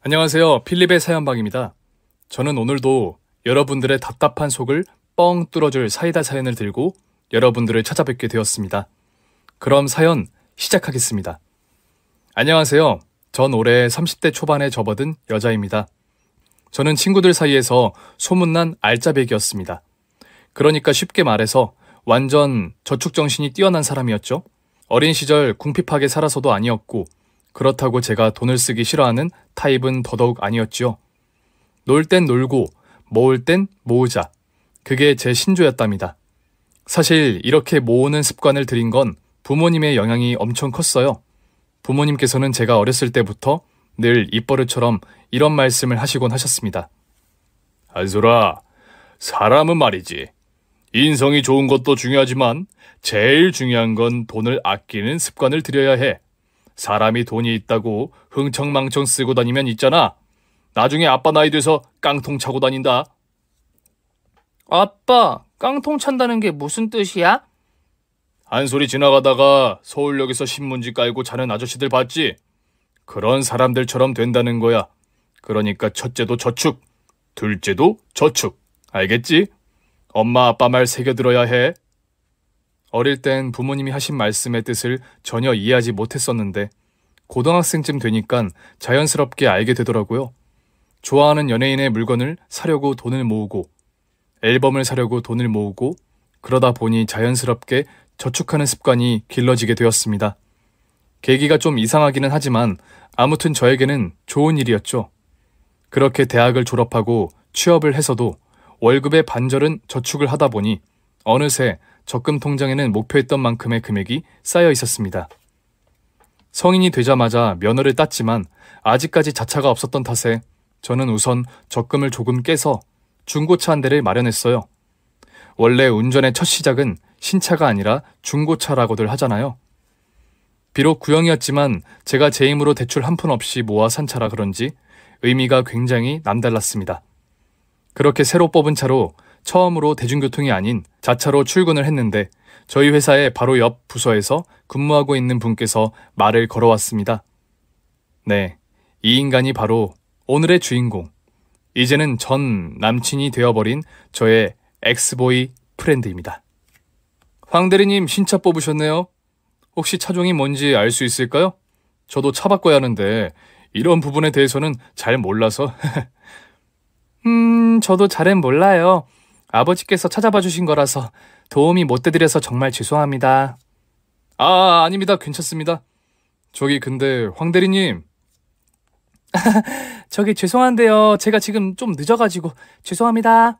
안녕하세요. 필립의 사연방입니다. 저는 오늘도 여러분들의 답답한 속을 뻥 뚫어줄 사이다 사연을 들고 여러분들을 찾아뵙게 되었습니다. 그럼 사연 시작하겠습니다. 안녕하세요. 전 올해 30대 초반에 접어든 여자입니다. 저는 친구들 사이에서 소문난 알짜배기였습니다. 그러니까 쉽게 말해서 완전 저축정신이 뛰어난 사람이었죠. 어린 시절 궁핍하게 살아서도 아니었고 그렇다고 제가 돈을 쓰기 싫어하는 타입은 더더욱 아니었지요. 놀 땐 놀고 모을 땐 모으자. 그게 제 신조였답니다. 사실 이렇게 모으는 습관을 들인 건 부모님의 영향이 엄청 컸어요. 부모님께서는 제가 어렸을 때부터 늘 입버릇처럼 이런 말씀을 하시곤 하셨습니다. 한솔아, 사람은 말이지. 인성이 좋은 것도 중요하지만 제일 중요한 건 돈을 아끼는 습관을 들여야 해. 사람이 돈이 있다고 흥청망청 쓰고 다니면 있잖아. 나중에 아빠 나이 돼서 깡통 차고 다닌다. 아빠, 깡통 찬다는 게 무슨 뜻이야? 한솔이 지나가다가 서울역에서 신문지 깔고 자는 아저씨들 봤지? 그런 사람들처럼 된다는 거야. 그러니까 첫째도 저축, 둘째도 저축. 알겠지? 엄마 아빠 말 새겨들어야 해. 어릴 땐 부모님이 하신 말씀의 뜻을 전혀 이해하지 못했었는데 고등학생쯤 되니까 자연스럽게 알게 되더라고요. 좋아하는 연예인의 물건을 사려고 돈을 모으고 앨범을 사려고 돈을 모으고 그러다 보니 자연스럽게 저축하는 습관이 길러지게 되었습니다. 계기가 좀 이상하기는 하지만 아무튼 저에게는 좋은 일이었죠. 그렇게 대학을 졸업하고 취업을 해서도 월급의 반절은 저축을 하다 보니 어느새 적금 통장에는 목표했던 만큼의 금액이 쌓여 있었습니다. 성인이 되자마자 면허를 땄지만 아직까지 자차가 없었던 탓에 저는 우선 적금을 조금 깨서 중고차 한 대를 마련했어요. 원래 운전의 첫 시작은 신차가 아니라 중고차라고들 하잖아요. 비록 구형이었지만 제가 제 힘으로 대출 한 푼 없이 모아 산 차라 그런지 의미가 굉장히 남달랐습니다. 그렇게 새로 뽑은 차로 처음으로 대중교통이 아닌 자차로 출근을 했는데 저희 회사의 바로 옆 부서에서 근무하고 있는 분께서 말을 걸어왔습니다. 네, 이 인간이 바로 오늘의 주인공. 이제는 전 남친이 되어버린 저의 엑스보이 프렌드입니다. 황 대리님 신차 뽑으셨네요. 혹시 차종이 뭔지 알 수 있을까요? 저도 차 바꿔야 하는데 이런 부분에 대해서는 잘 몰라서. 저도 잘은 몰라요. 아버지께서 찾아봐 주신 거라서 도움이 못 되드려서 정말 죄송합니다. 아닙니다. 괜찮습니다. 저기 근데 황 대리님. 저기 죄송한데요. 제가 지금 좀 늦어가지고 죄송합니다.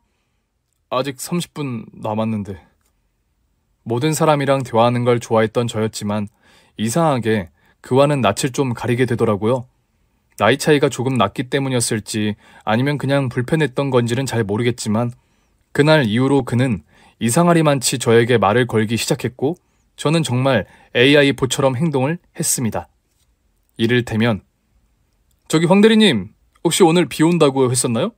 아직 30분 남았는데. 모든 사람이랑 대화하는 걸 좋아했던 저였지만 이상하게 그와는 낯을 좀 가리게 되더라고요. 나이 차이가 조금 났기 때문이었을지 아니면 그냥 불편했던 건지는 잘 모르겠지만 그날 이후로 그는 이상하리만치 저에게 말을 걸기 시작했고 저는 정말 AI보처럼 행동을 했습니다. 이를테면 저기 황 대리님 혹시 오늘 비 온다고 했었나요?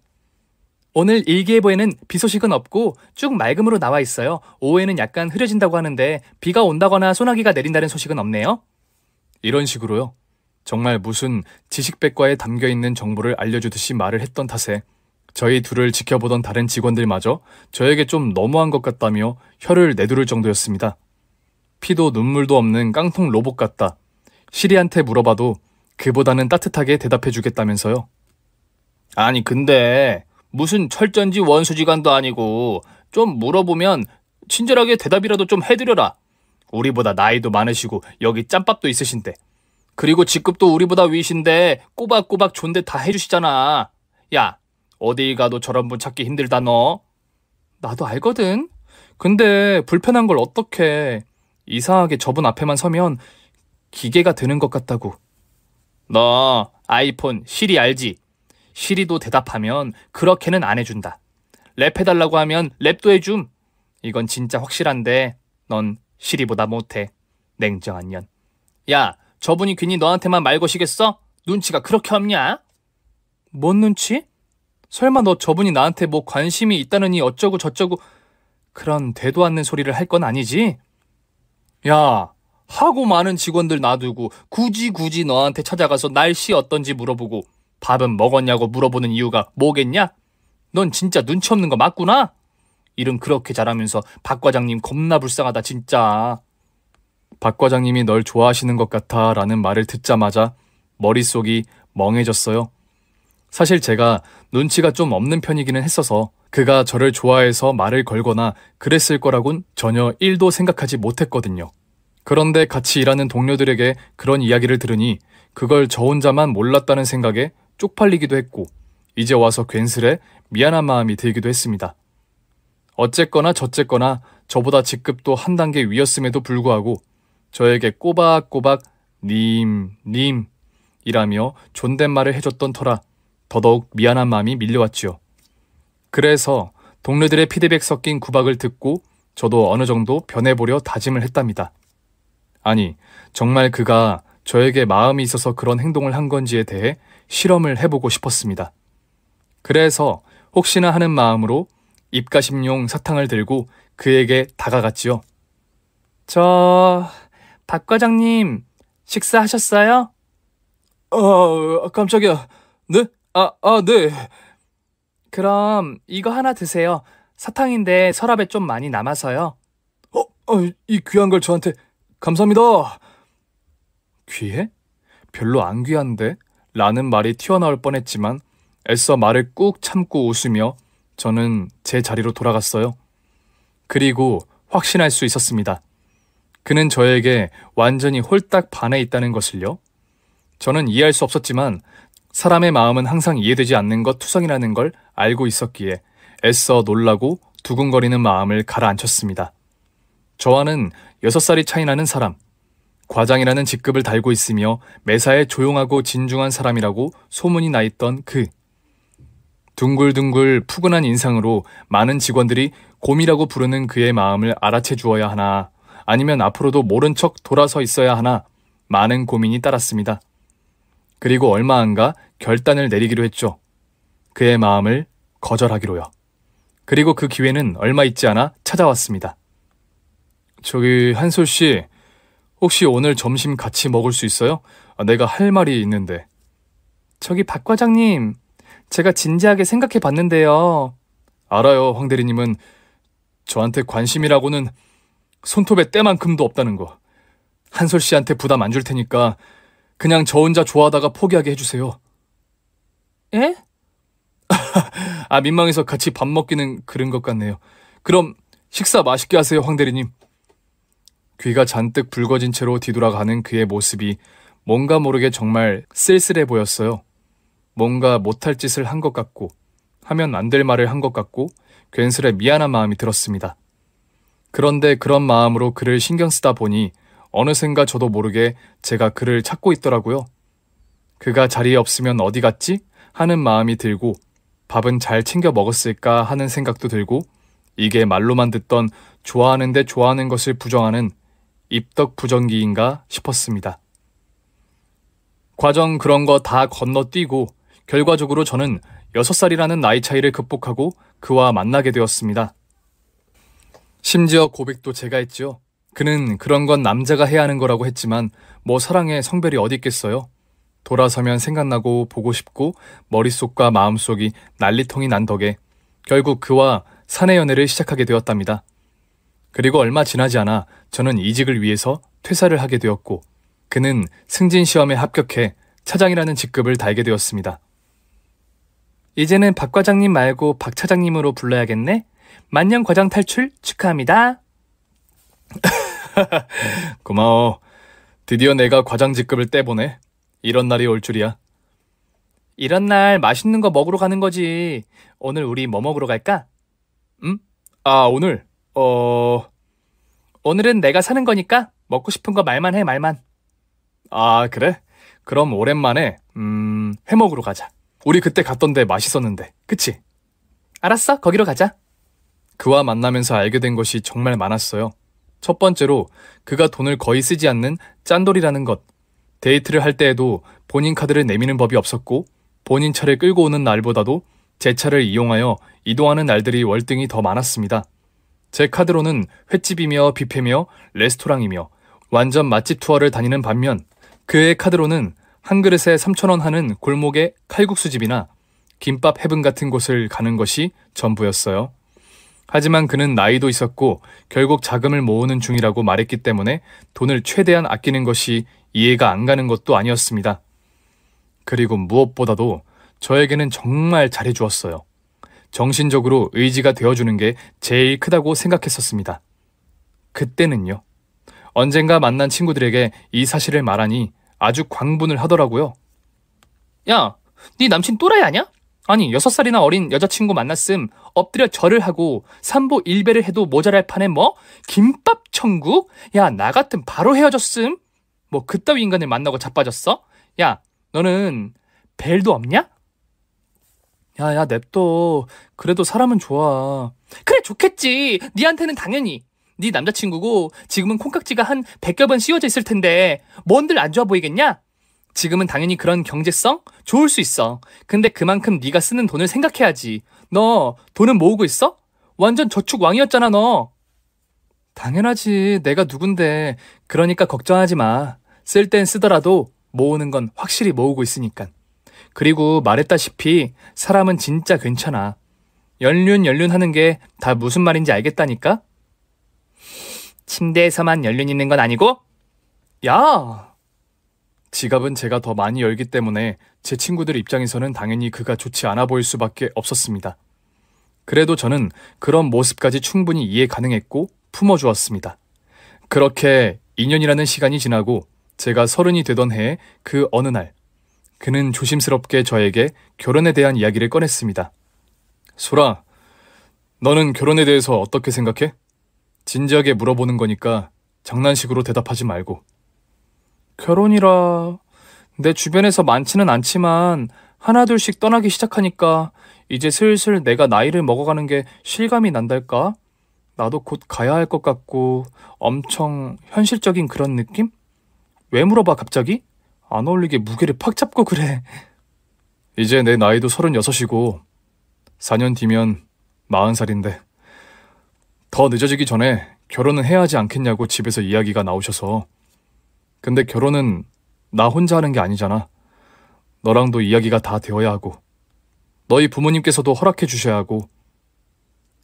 오늘 일기예보에는 비 소식은 없고 쭉 맑음으로 나와 있어요. 오후에는 약간 흐려진다고 하는데 비가 온다거나 소나기가 내린다는 소식은 없네요. 이런 식으로요. 정말 무슨 지식백과에 담겨있는 정보를 알려주듯이 말을 했던 탓에 저희 둘을 지켜보던 다른 직원들마저 저에게 좀 너무한 것 같다며 혀를 내두를 정도였습니다. 피도 눈물도 없는 깡통 로봇 같다. 시리한테 물어봐도 그보다는 따뜻하게 대답해주겠다면서요. 아니 근데 무슨 철전지 원수지간도 아니고 좀 물어보면 친절하게 대답이라도 좀 해드려라. 우리보다 나이도 많으시고 여기 짬밥도 있으신데 그리고 직급도 우리보다 위신데 꼬박꼬박 존대 다 해주시잖아. 야, 어딜 가도 저런 분 찾기 힘들다 너. 나도 알거든. 근데 불편한 걸 어떡해. 이상하게 저분 앞에만 서면 기계가 되는 것 같다고. 너 아이폰 시리 알지? 시리도 대답하면 그렇게는 안 해준다. 랩해달라고 하면 랩도 해줌. 이건 진짜 확실한데 넌 시리보다 못해. 냉정한 년. 야, 저분이 괜히 너한테만 말 거시겠어? 눈치가 그렇게 없냐? 뭔 눈치? 설마 너 저분이 나한테 뭐 관심이 있다느니 어쩌고 저쩌고 그런 되도 않는 소리를 할 건 아니지? 야, 하고 많은 직원들 놔두고 굳이 너한테 찾아가서 날씨 어떤지 물어보고 밥은 먹었냐고 물어보는 이유가 뭐겠냐? 넌 진짜 눈치 없는 거 맞구나? 일은 그렇게 잘하면서 박 과장님 겁나 불쌍하다 진짜. 박 과장님이 널 좋아하시는 것 같아 라는 말을 듣자마자 머릿속이 멍해졌어요. 사실 제가 눈치가 좀 없는 편이기는 했어서 그가 저를 좋아해서 말을 걸거나 그랬을 거라곤 전혀 1도 생각하지 못했거든요. 그런데 같이 일하는 동료들에게 그런 이야기를 들으니 그걸 저 혼자만 몰랐다는 생각에 쪽팔리기도 했고 이제 와서 괜스레 미안한 마음이 들기도 했습니다. 어쨌거나 저쨌거나 저보다 직급도 한 단계 위였음에도 불구하고 저에게 꼬박꼬박 님이라며 존댓말을 해줬던 터라 더더욱 미안한 마음이 밀려왔지요. 그래서 동료들의 피드백 섞인 구박을 듣고 저도 어느 정도 변해보려 다짐을 했답니다. 아니, 정말 그가 저에게 마음이 있어서 그런 행동을 한 건지에 대해 실험을 해보고 싶었습니다. 그래서 혹시나 하는 마음으로 입가심용 사탕을 들고 그에게 다가갔지요. 박 과장님, 식사하셨어요? 깜짝이야. 네? 네. 그럼 이거 하나 드세요. 사탕인데 서랍에 좀 많이 남아서요. 이 귀한 걸 저한테 감사합니다. 귀해? 별로 안 귀한데? 라는 말이 튀어나올 뻔했지만 애써 말을 꾹 참고 웃으며 저는 제 자리로 돌아갔어요. 그리고 확신할 수 있었습니다. 그는 저에게 완전히 홀딱 반해 있다는 것을요. 저는 이해할 수 없었지만 사람의 마음은 항상 이해되지 않는 것 투성이라는 걸 알고 있었기에 애써 놀라고 두근거리는 마음을 가라앉혔습니다. 저와는 6살이 차이 나는 사람, 과장이라는 직급을 달고 있으며 매사에 조용하고 진중한 사람이라고 소문이 나 있던 그. 둥글둥글 푸근한 인상으로 많은 직원들이 곰이라고 부르는 그의 마음을 알아채 주어야 하나, 아니면 앞으로도 모른 척 돌아서 있어야 하나 많은 고민이 따랐습니다. 그리고 얼마 안가 결단을 내리기로 했죠. 그의 마음을 거절하기로요. 그리고 그 기회는 얼마 있지 않아 찾아왔습니다. 저기 한솔씨, 혹시 오늘 점심 같이 먹을 수 있어요? 내가 할 말이 있는데. 저기 박 과장님, 제가 진지하게 생각해 봤는데요. 알아요, 황 대리님은 저한테 관심이라고는 손톱에 때만큼도 없다는 거. 한솔씨한테 부담 안 줄 테니까 그냥 저 혼자 좋아하다가 포기하게 해주세요. 예? 민망해서 같이 밥 먹기는 그런 것 같네요. 그럼 식사 맛있게 하세요, 황 대리님. 귀가 잔뜩 붉어진 채로 뒤돌아가는 그의 모습이 뭔가 모르게 정말 쓸쓸해 보였어요. 뭔가 못할 짓을 한 것 같고 하면 안 될 말을 한 것 같고 괜스레 미안한 마음이 들었습니다. 그런데 그런 마음으로 그를 신경 쓰다 보니 어느샌가 저도 모르게 제가 그를 찾고 있더라고요. 그가 자리에 없으면 어디 갔지? 하는 마음이 들고 밥은 잘 챙겨 먹었을까 하는 생각도 들고 이게 말로만 듣던 좋아하는데 좋아하는 것을 부정하는 입덕 부정기인가 싶었습니다. 과정 그런 거 다 건너뛰고 결과적으로 저는 6살이라는 나이 차이를 극복하고 그와 만나게 되었습니다. 심지어 고백도 제가 했지요. 그는 그런 건 남자가 해야 하는 거라고 했지만 뭐 사랑에 성별이 어디 있겠어요. 돌아서면 생각나고 보고 싶고 머릿속과 마음속이 난리통이 난 덕에 결국 그와 사내 연애를 시작하게 되었답니다. 그리고 얼마 지나지 않아 저는 이직을 위해서 퇴사를 하게 되었고 그는 승진 시험에 합격해 차장이라는 직급을 달게 되었습니다. 이제는 박 과장님 말고 박 차장님으로 불러야겠네? 만년 과장 탈출 축하합니다. 고마워. 드디어 내가 과장 직급을 떼보네. 이런 날이 올 줄이야. 이런 날 맛있는 거 먹으러 가는 거지. 오늘 우리 뭐 먹으러 갈까? 오늘? 오늘은 내가 사는 거니까 먹고 싶은 거 말만 해, 말만. 그래? 그럼 오랜만에 회 먹으러 가자. 우리 그때 갔던데 맛있었는데, 그치? 알았어, 거기로 가자. 그와 만나면서 알게 된 것이 정말 많았어요. 첫 번째로 그가 돈을 거의 쓰지 않는 짠돌이라는 것. 데이트를 할 때에도 본인 카드를 내미는 법이 없었고 본인 차를 끌고 오는 날보다도 제 차를 이용하여 이동하는 날들이 월등히 더 많았습니다. 제 카드로는 횟집이며 뷔페며 레스토랑이며 완전 맛집 투어를 다니는 반면 그의 카드로는 한 그릇에 3,000원 하는 골목의 칼국수집이나 김밥 해븐 같은 곳을 가는 것이 전부였어요. 하지만 그는 나이도 있었고 결국 자금을 모으는 중이라고 말했기 때문에 돈을 최대한 아끼는 것이 이해가 안 가는 것도 아니었습니다. 그리고 무엇보다도 저에게는 정말 잘해주었어요. 정신적으로 의지가 되어주는 게 제일 크다고 생각했었습니다. 그때는요. 언젠가 만난 친구들에게 이 사실을 말하니 아주 광분을 하더라고요. 야, 네 남친 또라이 아냐? 아니 6살이나 어린 여자친구 만났음 엎드려 절을 하고 삼보 일배를 해도 모자랄 판에 뭐? 김밥 천국? 야, 나 같은 바로 헤어졌음? 뭐 그따위 인간을 만나고 자빠졌어? 야, 너는 벨도 없냐? 야, 냅둬. 그래도 사람은 좋아. 그래, 좋겠지. 니한테는 당연히. 네 남자친구고 지금은 콩깍지가 한 100여 번 씌워져 있을 텐데 뭔들 안 좋아 보이겠냐? 지금은 당연히 그런 경제성? 좋을 수 있어. 근데 그만큼 네가 쓰는 돈을 생각해야지. 너 돈은 모으고 있어? 완전 저축왕이었잖아, 너. 당연하지. 내가 누군데. 그러니까 걱정하지 마. 쓸 땐 쓰더라도 모으는 건 확실히 모으고 있으니까. 그리고 말했다시피 사람은 진짜 괜찮아. 연륜 하는 게 다 무슨 말인지 알겠다니까? 침대에서만 연륜 있는 건 아니고? 야! 지갑은 제가 더 많이 열기 때문에 제 친구들 입장에서는 당연히 그가 좋지 않아 보일 수밖에 없었습니다. 그래도 저는 그런 모습까지 충분히 이해 가능했고 품어주었습니다. 그렇게 2년이라는 시간이 지나고 제가 30이 되던 해에 그 어느 날 그는 조심스럽게 저에게 결혼에 대한 이야기를 꺼냈습니다. 소라, 너는 결혼에 대해서 어떻게 생각해? 진지하게 물어보는 거니까 장난식으로 대답하지 말고. 결혼이라 내 주변에서 많지는 않지만 하나둘씩 떠나기 시작하니까 이제 슬슬 내가 나이를 먹어가는 게 실감이 난달까? 나도 곧 가야 할 것 같고 엄청 현실적인 그런 느낌? 왜 물어봐 갑자기? 안 어울리게 무게를 팍 잡고 그래. 이제 내 나이도 36이고 4년 뒤면 40살인데 더 늦어지기 전에 결혼은 해야 하지 않겠냐고 집에서 이야기가 나오셔서. 근데 결혼은 나 혼자 하는 게 아니잖아. 너랑도 이야기가 다 되어야 하고 너희 부모님께서도 허락해 주셔야 하고.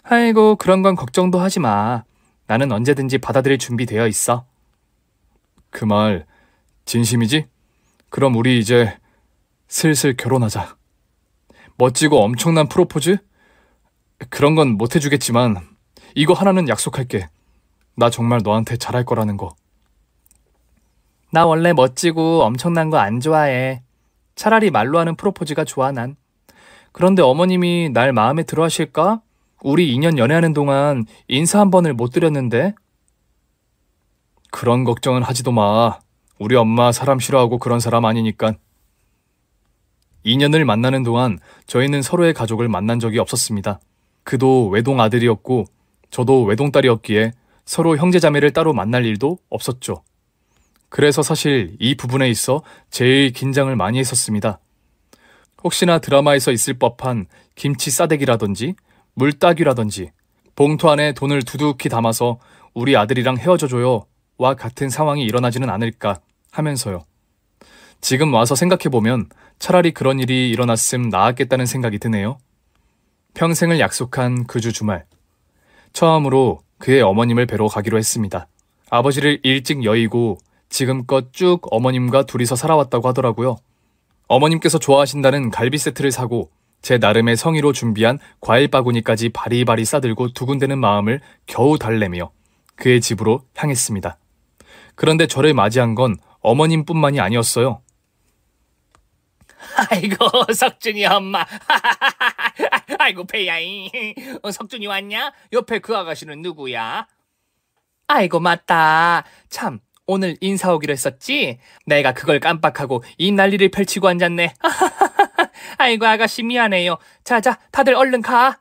아이고 그런 건 걱정도 하지 마. 나는 언제든지 받아들일 준비되어 있어. 그 말 진심이지? 그럼 우리 이제 슬슬 결혼하자. 멋지고 엄청난 프로포즈? 그런 건 못 해주겠지만 이거 하나는 약속할게. 나 정말 너한테 잘할 거라는 거. 나 원래 멋지고 엄청난 거 안 좋아해. 차라리 말로 하는 프로포즈가 좋아 난. 그런데 어머님이 날 마음에 들어 하실까? 우리 2년 연애하는 동안 인사 한 번을 못 드렸는데. 그런 걱정은 하지도 마. 우리 엄마 사람 싫어하고 그런 사람 아니니까. 2년을 만나는 동안 저희는 서로의 가족을 만난 적이 없었습니다. 그도 외동 아들이었고 저도 외동딸이었기에 서로 형제자매를 따로 만날 일도 없었죠. 그래서 사실 이 부분에 있어 제일 긴장을 많이 했었습니다. 혹시나 드라마에서 있을 법한 김치 싸대기라든지 물따귀라든지 봉투 안에 돈을 두둑히 담아서 우리 아들이랑 헤어져줘요 와 같은 상황이 일어나지는 않을까 하면서요. 지금 와서 생각해보면 차라리 그런 일이 일어났음 나았겠다는 생각이 드네요. 평생을 약속한 그 주 주말. 처음으로 그의 어머님을 뵈러 가기로 했습니다. 아버지를 일찍 여의고 지금껏 쭉 어머님과 둘이서 살아왔다고 하더라고요. 어머님께서 좋아하신다는 갈비 세트를 사고 제 나름의 성의로 준비한 과일 바구니까지 바리바리 싸들고 두근대는 마음을 겨우 달래며 그의 집으로 향했습니다. 그런데 저를 맞이한 건 어머님뿐만이 아니었어요. 아이고 석준이 엄마 아이고 배야이 석준이 왔냐? 옆에 그 아가씨는 누구야? 아이고 맞다. 참 오늘 인사 오기로 했었지? 내가 그걸 깜빡하고 이 난리를 펼치고 앉았네. 아이고 아가씨 미안해요. 자자 다들 얼른 가.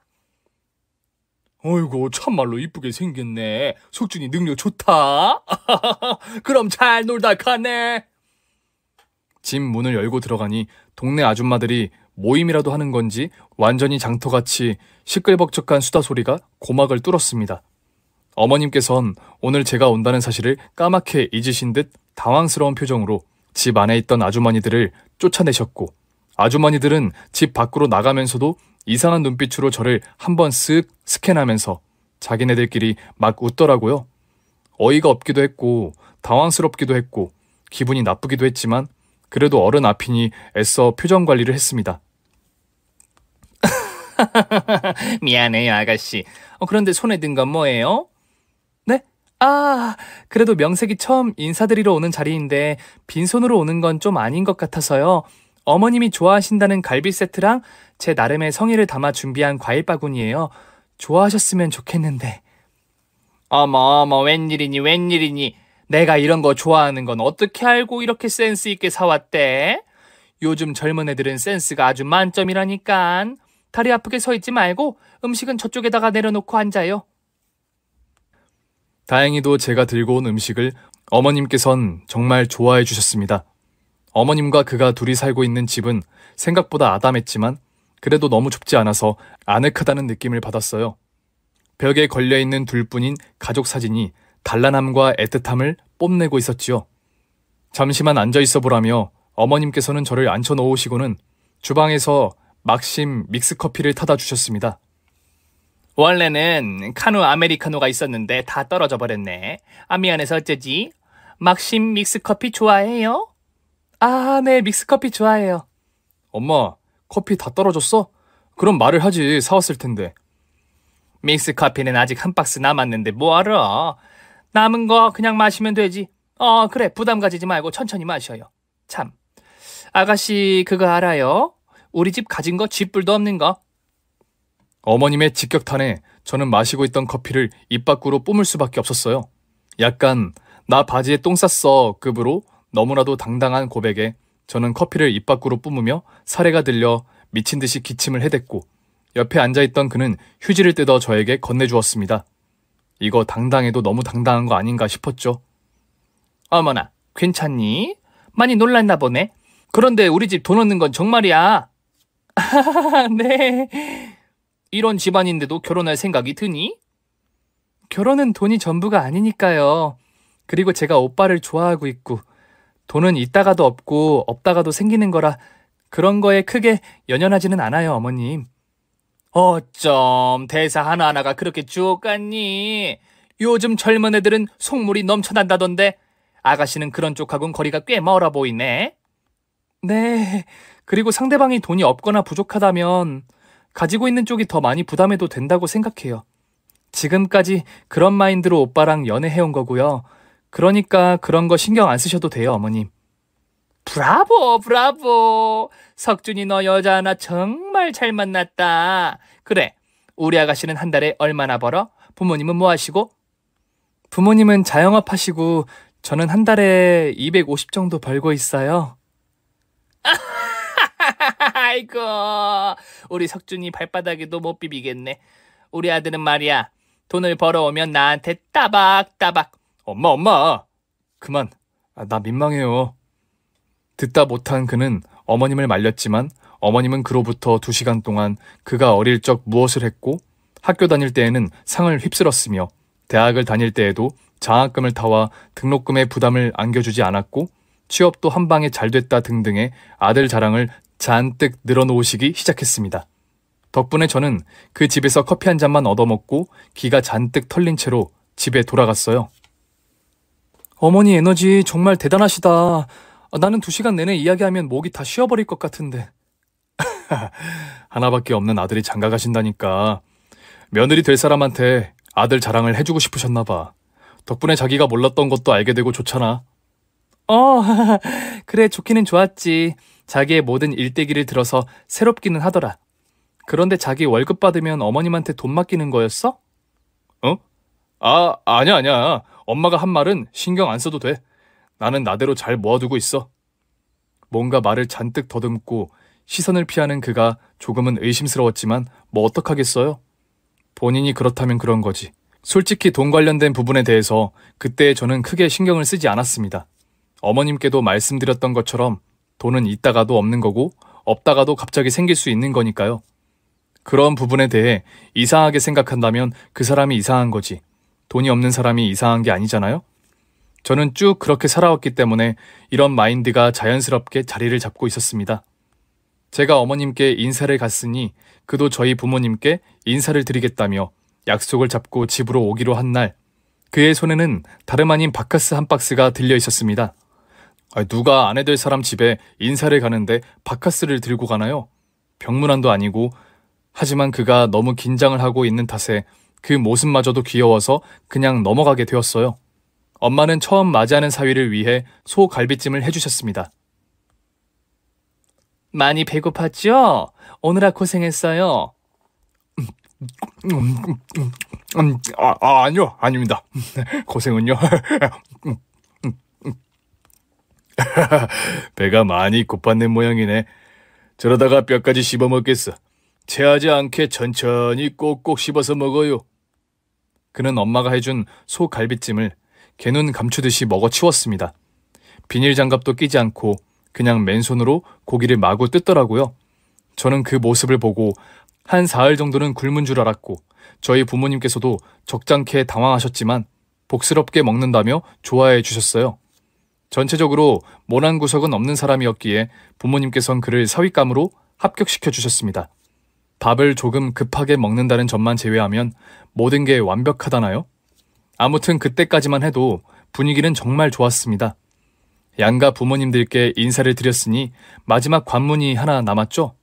어이구 참말로 이쁘게 생겼네. 석준이 능력 좋다. 그럼 잘 놀다 가네. 집 문을 열고 들어가니 동네 아줌마들이 모임이라도 하는 건지 완전히 장터같이 시끌벅적한 수다 소리가 고막을 뚫었습니다. 어머님께선 오늘 제가 온다는 사실을 까맣게 잊으신 듯 당황스러운 표정으로 집 안에 있던 아주머니들을 쫓아내셨고, 아주머니들은 집 밖으로 나가면서도 이상한 눈빛으로 저를 한번 쓱 스캔하면서 자기네들끼리 막 웃더라고요. 어이가 없기도 했고 당황스럽기도 했고 기분이 나쁘기도 했지만 그래도 어른 앞이니 애써 표정 관리를 했습니다. 미안해요, 아가씨. 그런데 손에 든 건 뭐예요? 네? 그래도 명색이 처음 인사드리러 오는 자리인데 빈손으로 오는 건 좀 아닌 것 같아서요. 어머님이 좋아하신다는 갈비 세트랑 제 나름의 성의를 담아 준비한 과일 바구니예요. 좋아하셨으면 좋겠는데. 어머, 웬일이니? 내가 이런 거 좋아하는 건 어떻게 알고 이렇게 센스 있게 사왔대? 요즘 젊은 애들은 센스가 아주 만점이라니깐. 다리 아프게 서 있지 말고 음식은 저쪽에다가 내려놓고 앉아요. 다행히도 제가 들고 온 음식을 어머님께선 정말 좋아해 주셨습니다. 어머님과 그가 둘이 살고 있는 집은 생각보다 아담했지만 그래도 너무 좁지 않아서 아늑하다는 느낌을 받았어요. 벽에 걸려있는 둘뿐인 가족 사진이 단란함과 애틋함을 뽐내고 있었지요. 잠시만 앉아있어 보라며 어머님께서는 저를 앉혀놓으시고는 주방에서 막심 믹스커피를 타다 주셨습니다. 원래는 카누 아메리카노가 있었는데 다 떨어져 버렸네. 미안해서 어쩌지? 막심 믹스커피 좋아해요? 네, 믹스커피 좋아해요. 엄마, 커피 다 떨어졌어? 그럼 말을 하지, 사왔을 텐데. 믹스커피는 아직 한 박스 남았는데 뭐하러? 남은 거 그냥 마시면 되지. 그래, 부담 가지지 말고 천천히 마셔요. 참, 아가씨 그거 알아요? 우리 집 가진 거 쥐뿔도 없는 거. 어머님의 직격탄에 저는 마시고 있던 커피를 입 밖으로 뿜을 수밖에 없었어요. 약간 나 바지에 똥 쌌어 급으로 너무나도 당당한 고백에 저는 커피를 입 밖으로 뿜으며 사례가 들려 미친 듯이 기침을 해댔고 옆에 앉아있던 그는 휴지를 뜯어 저에게 건네주었습니다. 이거 당당해도 너무 당당한 거 아닌가 싶었죠. 어머나, 괜찮니? 많이 놀랐나 보네. 그런데 우리 집 돈 없는 건 정말이야. 네. 이런 집안인데도 결혼할 생각이 드니? 결혼은 돈이 전부가 아니니까요. 그리고 제가 오빠를 좋아하고 있고 돈은 있다가도 없고 없다가도 생기는 거라 그런 거에 크게 연연하지는 않아요, 어머님. 어쩜 대사 하나하나가 그렇게 주옥 같니? 요즘 젊은 애들은 속물이 넘쳐난다던데 아가씨는 그런 쪽하고는 거리가 꽤 멀어 보이네. 네. 그리고 상대방이 돈이 없거나 부족하다면 가지고 있는 쪽이 더 많이 부담해도 된다고 생각해요. 지금까지 그런 마인드로 오빠랑 연애해온 거고요. 그러니까 그런 거 신경 안 쓰셔도 돼요, 어머님. 브라보. 석준이 너 여자 하나 정말 잘 만났다. 그래, 우리 아가씨는 한 달에 얼마나 벌어? 부모님은 뭐 하시고? 부모님은 자영업 하시고 저는 한 달에 250 정도 벌고 있어요. 아이고, 우리 석준이 발바닥에도 못 비비겠네. 우리 아들은 말이야, 돈을 벌어오면 나한테 따박따박. 엄마. 그만. 나 민망해요. 듣다 못한 그는 어머님을 말렸지만 어머님은 그로부터 2시간 동안 그가 어릴 적 무엇을 했고 학교 다닐 때에는 상을 휩쓸었으며 대학을 다닐 때에도 장학금을 타와 등록금의 부담을 안겨주지 않았고 취업도 한 방에 잘 됐다 등등의 아들 자랑을 잔뜩 늘어놓으시기 시작했습니다. 덕분에 저는 그 집에서 커피 한 잔만 얻어먹고 기가 잔뜩 털린 채로 집에 돌아갔어요. 어머니 에너지 정말 대단하시다. 나는 2시간 내내 이야기하면 목이 다 쉬어버릴 것 같은데. 하나밖에 없는 아들이 장가 가신다니까. 며느리 될 사람한테 아들 자랑을 해주고 싶으셨나 봐. 덕분에 자기가 몰랐던 것도 알게 되고 좋잖아. 그래, 좋기는 좋았지. 자기의 모든 일대기를 들어서 새롭기는 하더라. 그런데 자기 월급 받으면 어머님한테 돈 맡기는 거였어? 아니야. 엄마가 한 말은 신경 안 써도 돼. 나는 나대로 잘 모아두고 있어. 뭔가 말을 잔뜩 더듬고 시선을 피하는 그가 조금은 의심스러웠지만 뭐 어떡하겠어요? 본인이 그렇다면 그런 거지. 솔직히 돈 관련된 부분에 대해서 그때 저는 크게 신경을 쓰지 않았습니다. 어머님께도 말씀드렸던 것처럼 돈은 있다가도 없는 거고 없다가도 갑자기 생길 수 있는 거니까요. 그런 부분에 대해 이상하게 생각한다면 그 사람이 이상한 거지. 돈이 없는 사람이 이상한 게 아니잖아요? 저는 쭉 그렇게 살아왔기 때문에 이런 마인드가 자연스럽게 자리를 잡고 있었습니다. 제가 어머님께 인사를 갔으니 그도 저희 부모님께 인사를 드리겠다며 약속을 잡고 집으로 오기로 한 날, 그의 손에는 다름 아닌 바카스 한 박스가 들려 있었습니다. 누가 아내 될 사람 집에 인사를 가는데 바카스를 들고 가나요? 병문안도 아니고. 하지만 그가 너무 긴장을 하고 있는 탓에 그 모습마저도 귀여워서 그냥 넘어가게 되었어요. 엄마는 처음 맞이하는 사위를 위해 소갈비찜을 해주셨습니다. 많이 배고팠죠? 오느라 고생했어요. 아니요, 아닙니다. 고생은요. 배가 많이 고팠는 모양이네. 저러다가 뼈까지 씹어먹겠어. 체하지 않게 천천히 꼭꼭 씹어서 먹어요. 그는 엄마가 해준 소갈비찜을 개눈 감추듯이 먹어 치웠습니다. 비닐 장갑도 끼지 않고 그냥 맨손으로 고기를 마구 뜯더라고요. 저는 그 모습을 보고 한 사흘 정도는 굶은 줄 알았고 저희 부모님께서도 적잖게 당황하셨지만 복스럽게 먹는다며 좋아해 주셨어요. 전체적으로 모난 구석은 없는 사람이었기에 부모님께선 그를 사윗감으로 합격시켜 주셨습니다. 밥을 조금 급하게 먹는다는 점만 제외하면 모든 게 완벽하다나요? 아무튼 그때까지만 해도 분위기는 정말 좋았습니다. 양가 부모님들께 인사를 드렸으니 마지막 관문이 하나 남았죠?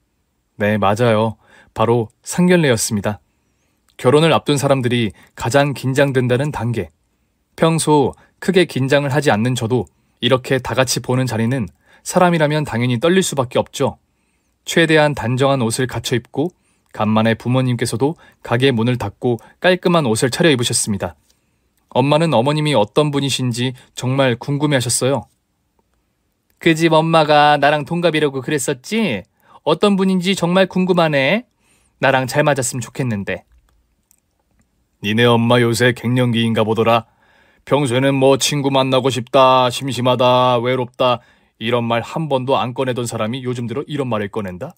네, 맞아요. 바로 상견례였습니다. 결혼을 앞둔 사람들이 가장 긴장된다는 단계. 평소 크게 긴장을 하지 않는 저도 이렇게 다 같이 보는 자리는 사람이라면 당연히 떨릴 수밖에 없죠. 최대한 단정한 옷을 갖춰 입고 간만에 부모님께서도 가게 문을 닫고 깔끔한 옷을 차려 입으셨습니다. 엄마는 어머님이 어떤 분이신지 정말 궁금해하셨어요. 그 집 엄마가 나랑 동갑이라고 그랬었지? 어떤 분인지 정말 궁금하네. 나랑 잘 맞았으면 좋겠는데. 니네 엄마 요새 갱년기인가 보더라. 평소에는 뭐 친구 만나고 싶다, 심심하다, 외롭다 이런 말 한 번도 안 꺼내던 사람이 요즘 들어 이런 말을 꺼낸다?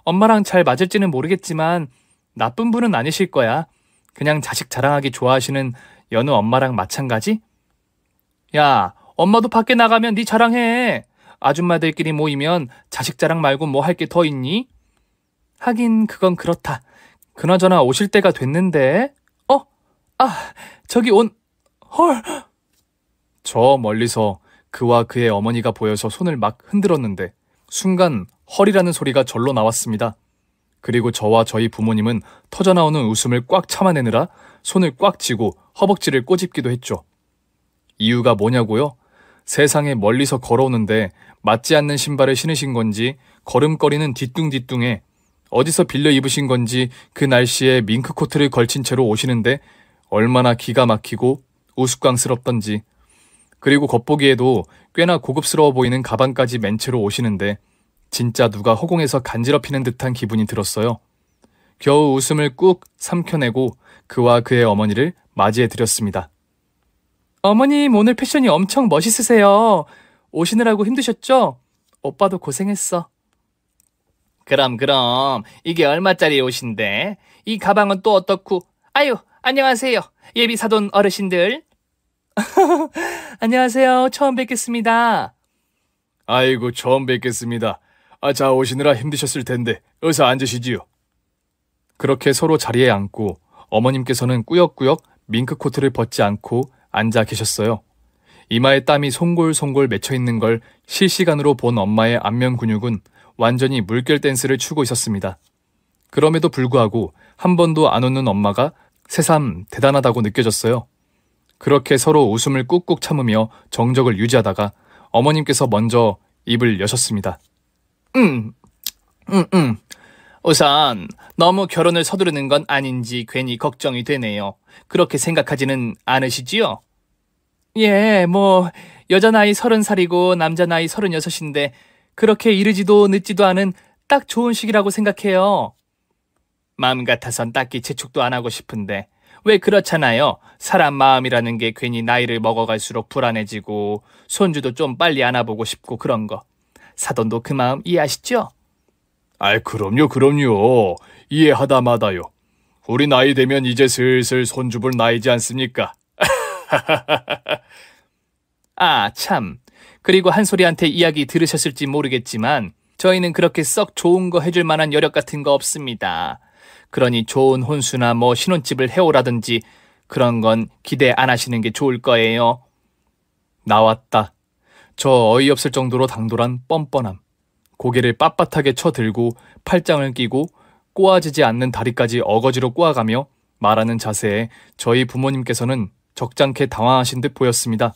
엄마랑 잘 맞을지는 모르겠지만 나쁜 분은 아니실 거야. 그냥 자식 자랑하기 좋아하시는 여느 엄마랑 마찬가지? 야, 엄마도 밖에 나가면 네 자랑해. 아줌마들끼리 모이면 자식 자랑 말고 뭐 할 게 더 있니? 하긴 그건 그렇다. 그나저나 오실 때가 됐는데. 저기 헐. 저 멀리서 그와 그의 어머니가 보여서 손을 막 흔들었는데 순간 헐이라는 소리가 절로 나왔습니다. 그리고 저와 저희 부모님은 터져나오는 웃음을 꽉 참아내느라 손을 꽉 쥐고 허벅지를 꼬집기도 했죠. 이유가 뭐냐고요? 세상에 멀리서 걸어오는데 맞지 않는 신발을 신으신 건지 걸음걸이는 뒤뚱뒤뚱해 어디서 빌려 입으신 건지 그 날씨에 밍크 코트를 걸친 채로 오시는데 얼마나 기가 막히고 우스꽝스럽던지. 그리고 겉보기에도 꽤나 고급스러워 보이는 가방까지 맨 채로 오시는데 진짜 누가 허공에서 간지럽히는 듯한 기분이 들었어요. 겨우 웃음을 꾹 삼켜내고 그와 그의 어머니를 맞이해 드렸습니다. 어머님, 오늘 패션이 엄청 멋있으세요. 오시느라고 힘드셨죠? 오빠도 고생했어. 그럼 이게 얼마짜리 옷인데? 이 가방은 또 어떻고? 아유, 안녕하세요. 예비 사돈 어르신들. 안녕하세요. 처음 뵙겠습니다. 아이고, 처음 뵙겠습니다. 자, 오시느라 힘드셨을 텐데 어서 앉으시지요. 그렇게 서로 자리에 앉고 어머님께서는 꾸역꾸역 밍크 코트를 벗지 않고 앉아 계셨어요. 이마에 땀이 송골송골 맺혀있는 걸 실시간으로 본 엄마의 안면 근육은 완전히 물결 댄스를 추고 있었습니다. 그럼에도 불구하고 한 번도 안 웃는 엄마가 새삼 대단하다고 느껴졌어요. 그렇게 서로 웃음을 꾹꾹 참으며 정적을 유지하다가 어머님께서 먼저 입을 여셨습니다. 우선 너무 결혼을 서두르는 건 아닌지 괜히 걱정이 되네요. 그렇게 생각하지는 않으시지요? 예, 여자 나이 30살이고 남자 나이 36인데 그렇게 이르지도 늦지도 않은 딱 좋은 시기라고 생각해요. 마음 같아선 딱히 재촉도 안 하고 싶은데 왜 그렇잖아요. 사람 마음이라는 게 괜히 나이를 먹어갈수록 불안해지고 손주도 좀 빨리 안아보고 싶고 그런 거. 사돈도 그 마음 이해하시죠? 그럼요. 이해하다 마다요. 우리 나이 되면 이제 슬슬 손주 볼 나이지 않습니까? 아, 참. 그리고 한솔이한테 이야기 들으셨을지 모르겠지만 저희는 그렇게 썩 좋은 거 해줄 만한 여력 같은 거 없습니다. 그러니 좋은 혼수나 뭐 신혼집을 해오라든지 그런 건 기대 안 하시는 게 좋을 거예요. 나왔다. 저 어이없을 정도로 당돌한 뻔뻔함. 고개를 빳빳하게 쳐들고 팔짱을 끼고 꼬아지지 않는 다리까지 어거지로 꼬아가며 말하는 자세에 저희 부모님께서는 적잖게 당황하신 듯 보였습니다.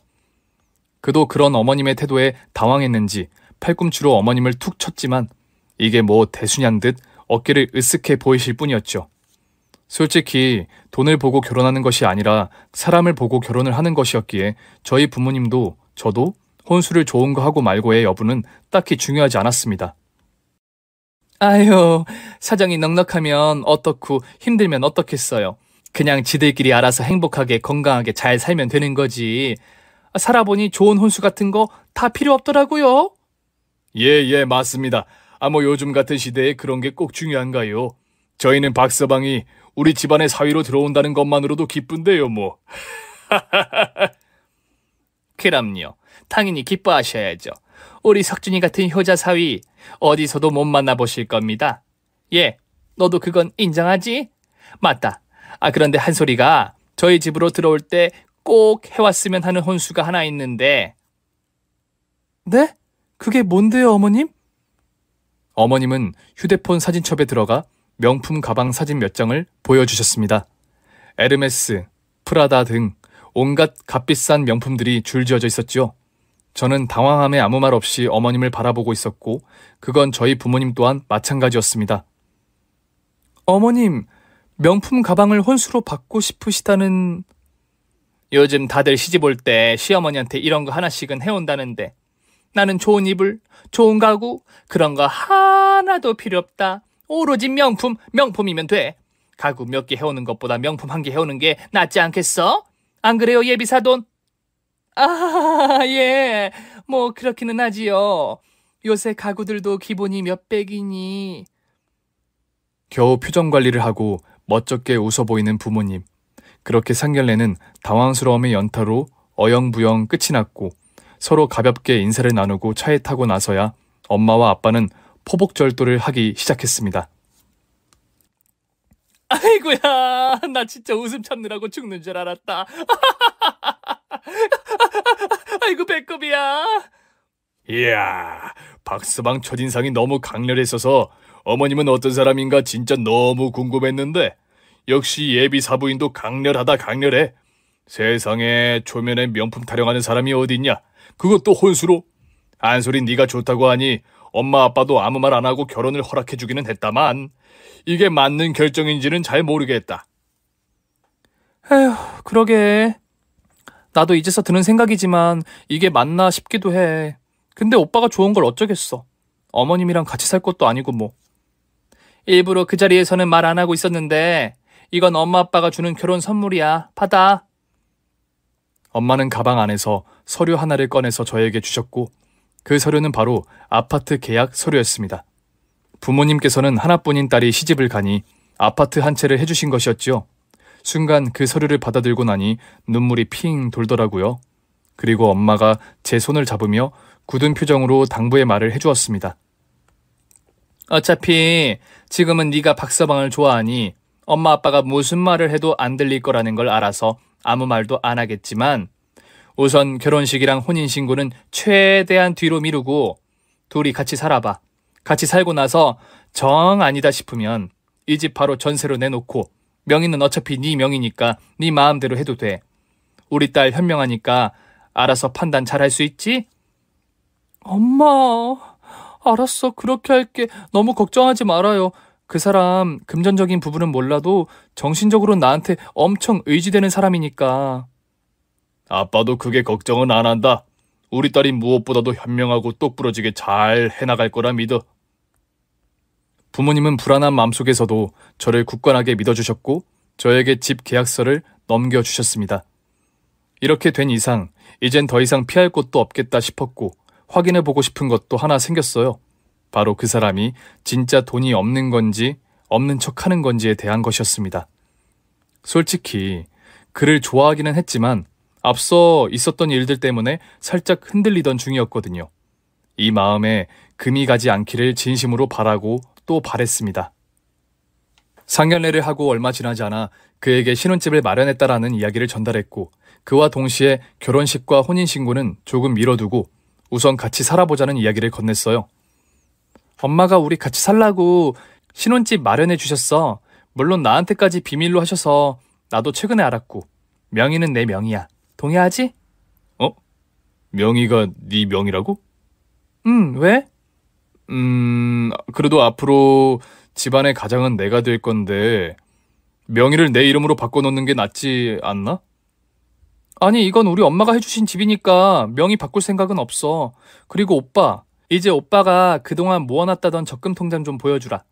그도 그런 어머님의 태도에 당황했는지 팔꿈치로 어머님을 툭 쳤지만 이게 뭐 대수냔 듯 어깨를 으쓱해 보이실 뿐이었죠. 솔직히 돈을 보고 결혼하는 것이 아니라 사람을 보고 결혼을 하는 것이었기에 저희 부모님도 저도 혼수를 좋은 거 하고 말고의 여부는 딱히 중요하지 않았습니다. 아유, 사정이 넉넉하면 어떻고 힘들면 어떻겠어요. 그냥 지들끼리 알아서 행복하게 건강하게 잘 살면 되는 거지. 살아보니 좋은 혼수 같은 거 다 필요 없더라고요. 예, 맞습니다. 뭐 요즘 같은 시대에 그런 게 꼭 중요한가요? 저희는 박서방이 우리 집안의 사위로 들어온다는 것만으로도 기쁜데요, 뭐. 그럼요. 당연히 기뻐하셔야죠. 우리 석준이 같은 효자 사위 어디서도 못 만나보실 겁니다. 예, 너도 그건 인정하지? 맞다. 그런데 한솔이가 저희 집으로 들어올 때 꼭 해왔으면 하는 혼수가 하나 있는데. 네? 그게 뭔데요, 어머님? 어머님은 휴대폰 사진첩에 들어가 명품 가방 사진 몇 장을 보여주셨습니다. 에르메스, 프라다 등 온갖 값비싼 명품들이 줄지어져 있었지요. 저는 당황함에 아무 말 없이 어머님을 바라보고 있었고 그건 저희 부모님 또한 마찬가지였습니다. 어머님, 명품 가방을 혼수로 받고 싶으시다는... 요즘 다들 시집 올 때 시어머니한테 이런 거 하나씩은 해온다는데 나는 좋은 이불, 좋은 가구 그런 거 하나도 필요 없다. 오로지 명품이면 돼. 가구 몇 개 해오는 것보다 명품 한 개 해오는 게 낫지 않겠어? 안 그래요, 예비사돈? 예, 뭐 그렇기는 하지요. 요새 가구들도 기본이 몇백이니. 겨우 표정 관리를 하고 멋쩍게 웃어 보이는 부모님. 그렇게 상견례는 당황스러움의 연타로 어영부영 끝이 났고 서로 가볍게 인사를 나누고 차에 타고 나서야 엄마와 아빠는 포복절도를 하기 시작했습니다. 아이고야, 나 진짜 웃음 참느라고 죽는 줄 알았다. 아이고, 배꼽이야. 이야, 박서방 첫인상이 너무 강렬했어서 어머님은 어떤 사람인가 진짜 너무 궁금했는데 역시 예비 사부인도 강렬해. 세상에 초면에 명품 타령하는 사람이 어딨냐? 그것도 혼수로? 한솔이 네가 좋다고 하니 엄마 아빠도 아무 말 안 하고 결혼을 허락해주기는 했다만 이게 맞는 결정인지는 잘 모르겠다. 에휴, 그러게. 나도 이제서 드는 생각이지만 이게 맞나 싶기도 해. 근데 오빠가 좋은 걸 어쩌겠어. 어머님이랑 같이 살 것도 아니고 뭐. 일부러 그 자리에서는 말 안 하고 있었는데 이건 엄마 아빠가 주는 결혼 선물이야. 받아. 엄마는 가방 안에서 서류 하나를 꺼내서 저에게 주셨고 그 서류는 바로 아파트 계약 서류였습니다. 부모님께서는 하나뿐인 딸이 시집을 가니 아파트 한 채를 해주신 것이었지요. 순간 그 서류를 받아들고 나니 눈물이 핑 돌더라고요. 그리고 엄마가 제 손을 잡으며 굳은 표정으로 당부의 말을 해주었습니다. 어차피 지금은 네가 박서방을 좋아하니 엄마 아빠가 무슨 말을 해도 안 들릴 거라는 걸 알아서 아무 말도 안 하겠지만 우선 결혼식이랑 혼인신고는 최대한 뒤로 미루고 둘이 같이 살아봐. 같이 살고 나서 정 아니다 싶으면 이 집 바로 전세로 내놓고 명의는 어차피 네 명이니까 네 마음대로 해도 돼. 우리 딸 현명하니까 알아서 판단 잘 할 수 있지? 엄마, 알았어. 그렇게 할게. 너무 걱정하지 말아요. 그 사람 금전적인 부분은 몰라도 정신적으로 나한테 엄청 의지되는 사람이니까. 아빠도 그게 걱정은 안 한다. 우리 딸이 무엇보다도 현명하고 똑부러지게 잘 해나갈 거라 믿어. 부모님은 불안한 마음속에서도 저를 굳건하게 믿어주셨고 저에게 집 계약서를 넘겨주셨습니다. 이렇게 된 이상 이젠 더 이상 피할 곳도 없겠다 싶었고 확인해보고 싶은 것도 하나 생겼어요. 바로 그 사람이 진짜 돈이 없는 건지 없는 척하는 건지에 대한 것이었습니다. 솔직히 그를 좋아하기는 했지만 앞서 있었던 일들 때문에 살짝 흔들리던 중이었거든요. 이 마음에 금이 가지 않기를 진심으로 바라고 또 바랬습니다. 상견례를 하고 얼마 지나지 않아 그에게 신혼집을 마련했다라는 이야기를 전달했고, 그와 동시에 결혼식과 혼인신고는 조금 미뤄두고 우선 같이 살아보자는 이야기를 건넸어요. 엄마가 우리 같이 살라고 신혼집 마련해 주셨어. 물론 나한테까지 비밀로 하셔서 나도 최근에 알았고, 명의는 내 명의야. 동의하지? 명의가 네 명이라고? 왜? 그래도 앞으로 집안의 가장은 내가 될 건데 명의를 내 이름으로 바꿔놓는 게 낫지 않나? 아니, 이건 우리 엄마가 해주신 집이니까 명의 바꿀 생각은 없어. 그리고 오빠, 이제 오빠가 그동안 모아놨다던 적금 통장 좀 보여주라.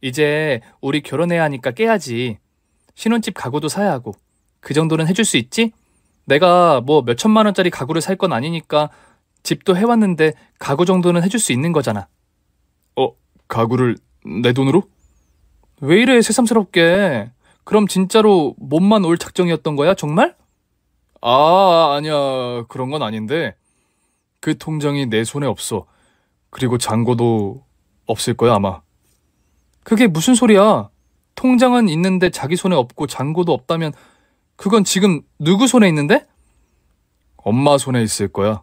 이제 우리 결혼해야 하니까 깨야지. 신혼집 가구도 사야 하고. 그 정도는 해줄 수 있지? 내가 뭐 몇천만 원짜리 가구를 살 건 아니니까 집도 해왔는데 가구 정도는 해줄 수 있는 거잖아. 가구를 내 돈으로? 왜 이래 새삼스럽게. 그럼 진짜로 몸만 올 작정이었던 거야, 정말? 아니야. 그런 건 아닌데 그 통장이 내 손에 없어. 그리고 잔고도 없을 거야, 아마. 그게 무슨 소리야? 통장은 있는데 자기 손에 없고 잔고도 없다면 그건 지금 누구 손에 있는데? 엄마 손에 있을 거야.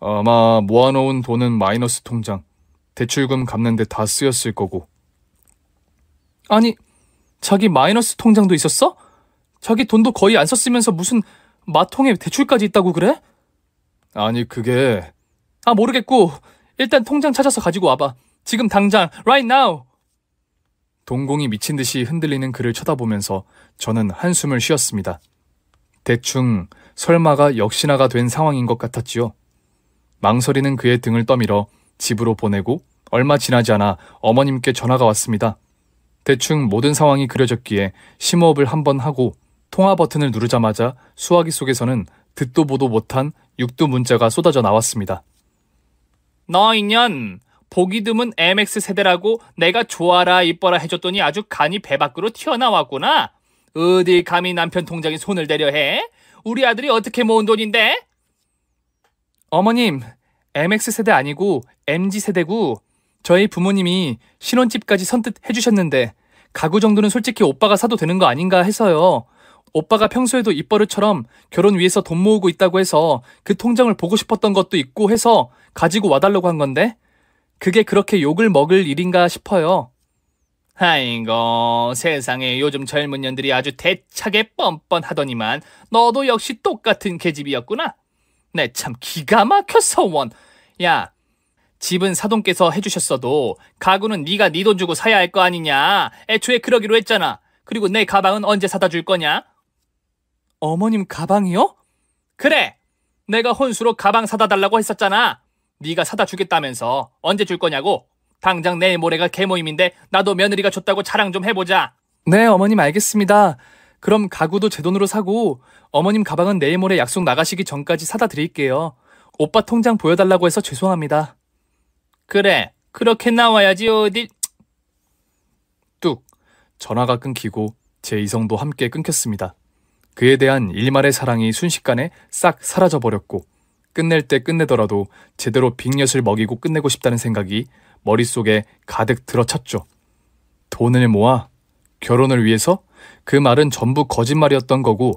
아마 모아놓은 돈은 마이너스 통장, 대출금 갚는 데 다 쓰였을 거고. 아니, 자기 마이너스 통장도 있었어? 자기 돈도 거의 안 썼으면서 무슨 마통에 대출까지 있다고 그래? 아니, 그게... 모르겠고 일단 통장 찾아서 가지고 와봐. 지금 당장, right now! 동공이 미친 듯이 흔들리는 그를 쳐다보면서 저는 한숨을 쉬었습니다. 대충 설마가 역시나가 된 상황인 것 같았지요. 망설이는 그의 등을 떠밀어 집으로 보내고 얼마 지나지 않아 어머님께 전화가 왔습니다. 대충 모든 상황이 그려졌기에 심호흡을 한번 하고 통화 버튼을 누르자마자 수화기 속에서는 듣도 보도 못한 육두 문자가 쏟아져 나왔습니다. 너 인연, 보기 드문 MX 세대라고 내가 좋아라 이뻐라 해줬더니 아주 간이 배 밖으로 튀어나왔구나. 어디 감히 남편 통장에 손을 대려 해? 우리 아들이 어떻게 모은 돈인데? 어머님, MX 세대 아니고 MG 세대고 저희 부모님이 신혼집까지 선뜻 해주셨는데 가구 정도는 솔직히 오빠가 사도 되는 거 아닌가 해서요. 오빠가 평소에도 입버릇처럼 결혼 위해서 돈 모으고 있다고 해서 그 통장을 보고 싶었던 것도 있고 해서 가지고 와달라고 한 건데 그게 그렇게 욕을 먹을 일인가 싶어요. 아이고, 세상에 요즘 젊은 년들이 아주 대차게 뻔뻔하더니만 너도 역시 똑같은 계집이었구나. 내 참 기가 막혔어, 원. 야, 집은 사돈께서 해주셨어도 가구는 네가 네 돈 주고 사야 할 거 아니냐. 애초에 그러기로 했잖아. 그리고 내 가방은 언제 사다 줄 거냐? 어머님 가방이요? 그래, 내가 혼수로 가방 사다 달라고 했었잖아. 네가 사다 주겠다면서 언제 줄 거냐고. 당장 내일 모레가 개모임인데 나도 며느리가 줬다고 자랑 좀 해보자. 네, 어머님 알겠습니다. 그럼 가구도 제 돈으로 사고 어머님 가방은 내일 모레 약속 나가시기 전까지 사다 드릴게요. 오빠 통장 보여달라고 해서 죄송합니다. 그래, 그렇게 나와야지 어디. 뚝! 전화가 끊기고 제 이성도 함께 끊겼습니다. 그에 대한 일말의 사랑이 순식간에 싹 사라져버렸고 끝낼 때 끝내더라도 제대로 빅엿을 먹이고 끝내고 싶다는 생각이 머릿속에 가득 들어찼죠. 돈을 모아? 결혼을 위해서? 그 말은 전부 거짓말이었던 거고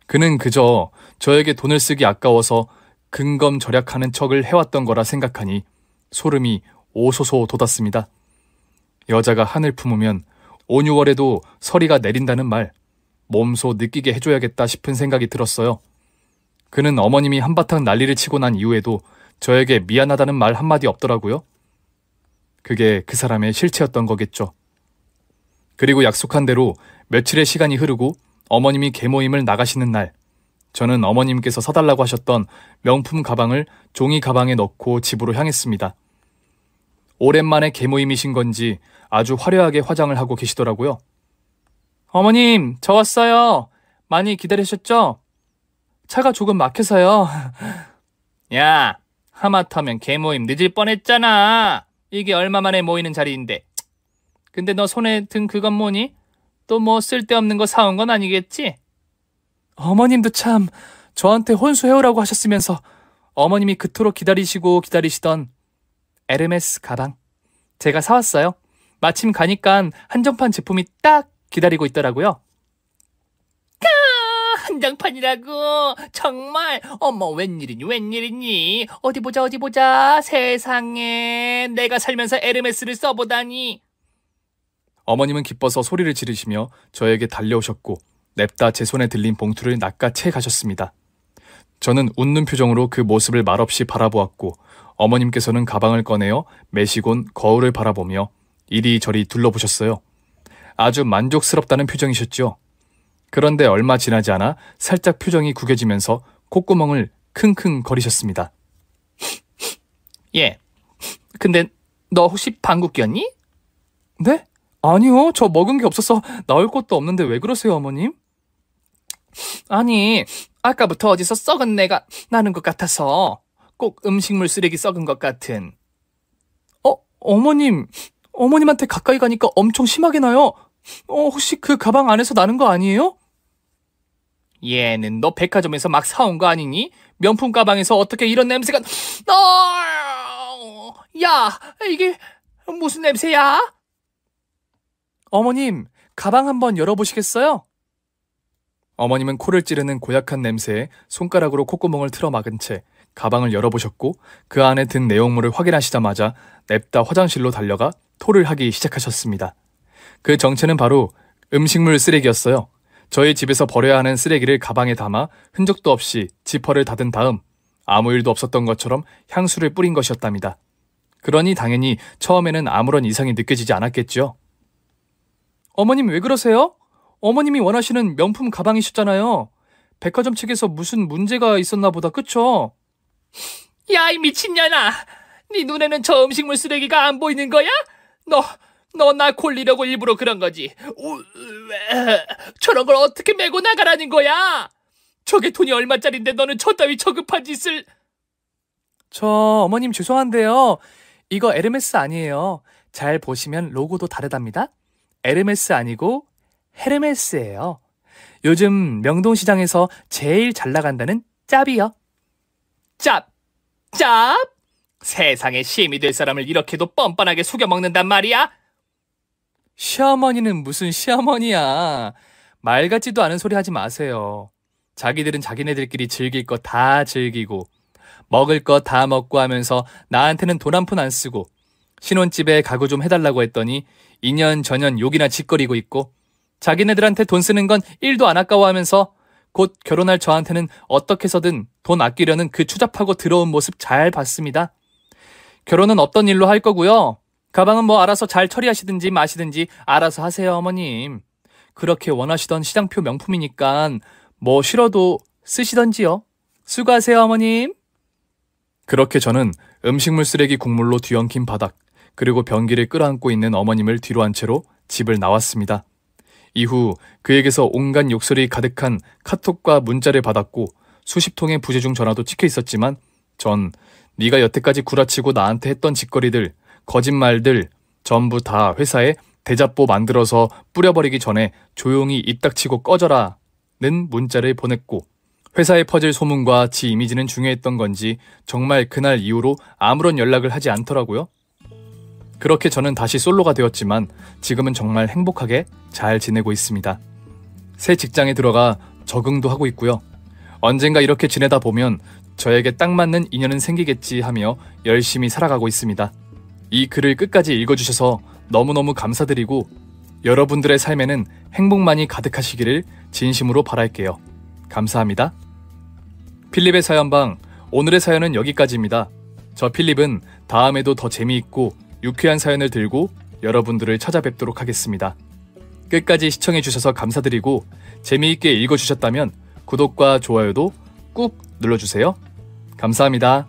그는 그저 저에게 돈을 쓰기 아까워서 근검절약하는 척을 해왔던 거라 생각하니 소름이 오소소 돋았습니다. 여자가 한을 품으면 5, 6월에도 서리가 내린다는 말 몸소 느끼게 해줘야겠다 싶은 생각이 들었어요. 그는 어머님이 한바탕 난리를 치고 난 이후에도 저에게 미안하다는 말 한마디 없더라고요. 그게 그 사람의 실체였던 거겠죠. 그리고 약속한 대로 며칠의 시간이 흐르고 어머님이 계모임을 나가시는 날 저는 어머님께서 사달라고 하셨던 명품 가방을 종이 가방에 넣고 집으로 향했습니다. 오랜만에 계모임이신 건지 아주 화려하게 화장을 하고 계시더라고요. 어머님, 저 왔어요. 많이 기다리셨죠? 차가 조금 막혀서요. 야, 하마터면 개모임 늦을 뻔했잖아. 이게 얼마 만에 모이는 자리인데. 근데 너 손에 든 그건 뭐니? 또 뭐 쓸데없는 거 사온 건 아니겠지? 어머님도 참, 저한테 혼수해오라고 하셨으면서 어머님이 그토록 기다리시던 에르메스 가방. 제가 사왔어요. 마침 가니까 한정판 제품이 딱 기다리고 있더라고요. 한정판이라고? 정말? 어머, 웬일이니? 어디 보자. 세상에, 내가 살면서 에르메스를 써보다니. 어머님은 기뻐서 소리를 지르시며 저에게 달려오셨고 냅다 제 손에 들린 봉투를 낚아채 가셨습니다. 저는 웃는 표정으로 그 모습을 말없이 바라보았고 어머님께서는 가방을 꺼내어 매시곤 거울을 바라보며 이리저리 둘러보셨어요. 아주 만족스럽다는 표정이셨죠. 그런데 얼마 지나지 않아 살짝 표정이 구겨지면서 콧구멍을 킁킁 거리셨습니다. 예, 근데 너 혹시 방귀 뀌었니? 네? 아니요, 저 먹은 게 없어서 나올 것도 없는데 왜 그러세요, 어머님? 아니, 아까부터 어디서 썩은 내가 나는 것 같아서. 꼭 음식물 쓰레기 썩은 것 같은. 어머님한테 가까이 가니까 엄청 심하게 나요. 혹시 그 가방 안에서 나는 거 아니에요? 얘는 너 백화점에서 막 사온 거 아니니? 명품 가방에서 어떻게 이런 냄새가... 야, 이게 무슨 냄새야? 어머님, 가방 한번 열어보시겠어요? 어머님은 코를 찌르는 고약한 냄새에 손가락으로 콧구멍을 틀어 막은 채 가방을 열어보셨고 그 안에 든 내용물을 확인하시자마자 냅다 화장실로 달려가 토를 하기 시작하셨습니다. 그 정체는 바로 음식물 쓰레기였어요. 저희 집에서 버려야 하는 쓰레기를 가방에 담아 흔적도 없이 지퍼를 닫은 다음 아무 일도 없었던 것처럼 향수를 뿌린 것이었답니다. 그러니 당연히 처음에는 아무런 이상이 느껴지지 않았겠죠. 어머님 왜 그러세요? 어머님이 원하시는 명품 가방이셨잖아요. 백화점 측에서 무슨 문제가 있었나 보다, 그쵸? 야, 이 미친년아! 네 눈에는 저 음식물 쓰레기가 안 보이는 거야? 너 나 골리려고 일부러 그런 거지. 저런 걸 어떻게 메고 나가라는 거야? 저게 돈이 얼마짜린데 너는 저 따위 저급한 짓을... 저 어머님 죄송한데요. 이거 에르메스 아니에요. 잘 보시면 로고도 다르답니다. 에르메스 아니고 헤르메스예요. 요즘 명동시장에서 제일 잘 나간다는 짭이요. 짭? 세상에 심이 될 사람을 이렇게도 뻔뻔하게 속여먹는단 말이야? 시어머니는 무슨 시어머니야. 말 같지도 않은 소리 하지 마세요. 자기들은 자기네들끼리 즐길 거 다 즐기고 먹을 거 다 먹고 하면서 나한테는 돈 한 푼 안 쓰고 신혼집에 가구 좀 해달라고 했더니 2년 전년 욕이나 짓거리고 있고 자기네들한테 돈 쓰는 건 1도 안 아까워하면서 곧 결혼할 저한테는 어떻게 해서든 돈 아끼려는 그 추잡하고 더러운 모습 잘 봤습니다. 결혼은 없던 일로 할 거고요. 가방은 뭐 알아서 잘 처리하시든지 마시든지 알아서 하세요, 어머님. 그렇게 원하시던 시장표 명품이니까 뭐 싫어도 쓰시던지요. 수고하세요, 어머님. 그렇게 저는 음식물 쓰레기 국물로 뒤엉킨 바닥 그리고 변기를 끌어안고 있는 어머님을 뒤로 한 채로 집을 나왔습니다. 이후 그에게서 온갖 욕설이 가득한 카톡과 문자를 받았고 수십 통의 부재중 전화도 찍혀 있었지만 전 네가 여태까지 구라치고 나한테 했던 짓거리들, 거짓말들 전부 다 회사에 대자보 만들어서 뿌려버리기 전에 조용히 입 닥치고 꺼져라 는 문자를 보냈고 회사에 퍼질 소문과 지 이미지는 중요했던 건지 정말 그날 이후로 아무런 연락을 하지 않더라고요. 그렇게 저는 다시 솔로가 되었지만 지금은 정말 행복하게 잘 지내고 있습니다. 새 직장에 들어가 적응도 하고 있고요. 언젠가 이렇게 지내다 보면 저에게 딱 맞는 인연은 생기겠지 하며 열심히 살아가고 있습니다. 이 글을 끝까지 읽어주셔서 너무너무 감사드리고 여러분들의 삶에는 행복만이 가득하시기를 진심으로 바랄게요. 감사합니다. 필립의 사연방, 오늘의 사연은 여기까지입니다. 저 필립은 다음에도 더 재미있고 유쾌한 사연을 들고 여러분들을 찾아뵙도록 하겠습니다. 끝까지 시청해주셔서 감사드리고 재미있게 읽어주셨다면 구독과 좋아요도 꾹 눌러주세요. 감사합니다.